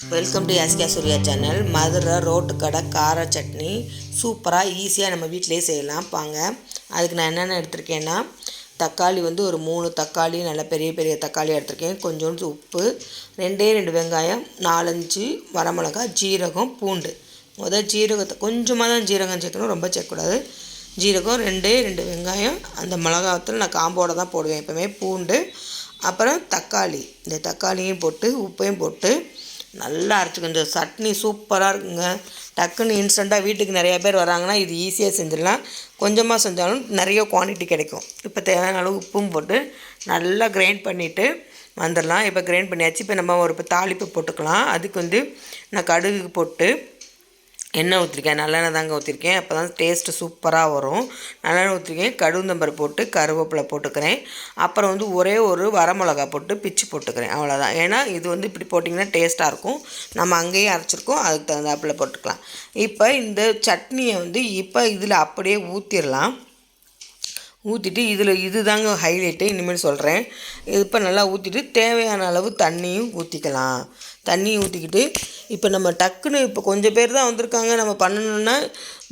Welcome to SK Surya channel. Madurai road கடை கார சட்னி சூப்பராக ஈஸியாக நம்ம வீட்டிலே செய்யலாம். வாங்க, அதுக்கு நான் என்னென்ன எடுத்திருக்கேன்னா, தக்காளி வந்து ஒரு 3 தக்காளி, நல்ல பெரிய பெரிய தக்காளி எடுத்திருக்கேன். கொஞ்சோண்டு உப்பு, 2 வெங்காயம், 4-5 வரமிளகா, ஜீரகம், பூண்டு. ஜீரகத்தை கொஞ்சமாக தான் ஜீரகம் சேர்க்கணும், ரொம்ப சேர்க்கக்கூடாது. ஜீரகம், 2 வெங்காயம், அந்த மிளகாத்தில் நான் காம்போடு தான் போடுவேன் எப்போவுமே. பூண்டு, அப்புறம் தக்காளி. இந்த தக்காளியும் போட்டு உப்பையும் போட்டு நல்லா அரைச்சிக்கணும். இந்த சட்னி சூப்பராக இருக்குங்க. டக்குன்னு இன்ஸ்டண்ட்டாக வீட்டுக்கு நிறையா பேர் வராங்கன்னா இது ஈஸியாக செஞ்சிடலாம். கொஞ்சமாக செஞ்சாலும் நிறைய குவான்டிட்டி கிடைக்கும். இப்போ தேவையான அளவு உப்பும் போட்டு நல்லா கிரைண்ட் பண்ணிவிட்டு வந்துடலாம். இப்போ கிரைண்ட் பண்ணியாச்சு. இப்போ நம்ம ஒரு தாளிப்பு போட்டுக்கலாம். அதுக்கு வந்து நான் கடுகு போட்டு எண்ணெய் ஊற்றிருக்கேன். நல்லெண்ணெய் தாங்க ஊற்றிருக்கேன். அப்போ தான் டேஸ்ட்டு சூப்பராக வரும். நல்லெண்ணெய் ஊற்றிருக்கேன். கடுகுந்தம்பரு போட்டு கருவேப்பிலை போட்டுக்கிறேன். அப்புறம் வந்து ஒரே ஒரு வரமிளகா போட்டு பிச்சு போட்டுக்கிறேன். அவ்வளோதான். ஏன்னா இது வந்து இப்படி போட்டிங்கன்னா டேஸ்ட்டாக இருக்கும். நம்ம அங்கேயே அரைச்சிருக்கோம், அதுக்கு தகுந்தாப்பில் போட்டுக்கலாம். இப்போ இந்த சட்னியை வந்து இப்போ இதில் அப்படியே ஊற்றிடலாம். ஊற்றிட்டு இது தாங்க ஹைலைட்டு. இனிமேல் சொல்கிறேன். இப்போ நல்லா ஊற்றிட்டு தேவையான அளவு தண்ணியும் ஊற்றிக்கலாம். தண்ணி ஊற்றிக்கிட்டு இப்போ நம்ம டக்குன்னு இப்போ கொஞ்சம் பேர் தான் வந்திருக்காங்க, நம்ம பண்ணணுன்னா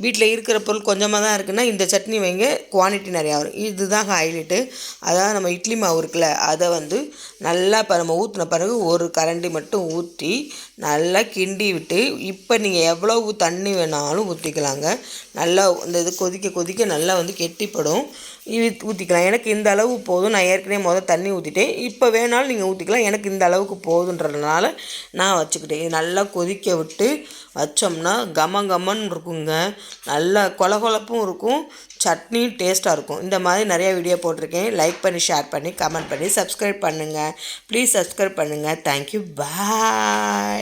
வீட்டில் இருக்கிற பொருள் கொஞ்சமாக தான் இருக்குன்னா இந்த சட்னி வைங்க, குவான்டிட்டி நிறையா வரும். இதுதான் ஹைலைட்டு. அதாவது நம்ம இட்லி மாவு இருக்குல்ல, அதை வந்து நல்லா இப்போ நம்ம ஊற்றின பிறகு ஒரு கரண்டி மட்டும் ஊற்றி நல்லா கிண்டி விட்டு, இப்போ நீங்கள் எவ்வளவு தண்ணி வேணாலும் ஊற்றிக்கலாங்க. நல்லா இந்த இது கொதிக்க நல்லா வந்து கெட்டிப்படும். ஊற்றிக்கலாம். எனக்கு இந்த அளவு போதும். நான் ஏற்கனவே தண்ணி ஊற்றிட்டேன். இப்போ வேணாலும் நீங்கள் ஊற்றிக்கலாம். எனக்கு இந்த அளவுக்கு போதுன்றதுனால நான் வச்சுக்கிட்டேன். இது நல்லா கொதிக்க விட்டு வச்சோம்னா கமன்னு இருக்குங்க. நல்லா கொலகொலப்பும் இருக்கும், சட்னியும் டேஸ்ட்டாக இருக்கும். இந்த மாதிரி நிறையா வீடியோ போட்டிருக்கேன். லைக் பண்ணி, ஷேர் பண்ணி, கமெண்ட் பண்ணி, சப்ஸ்கிரைப் பண்ணுங்கள். ப்ளீஸ் சப்ஸ்கிரைப் பண்ணுங்கள். தேங்க்யூ, பாய்.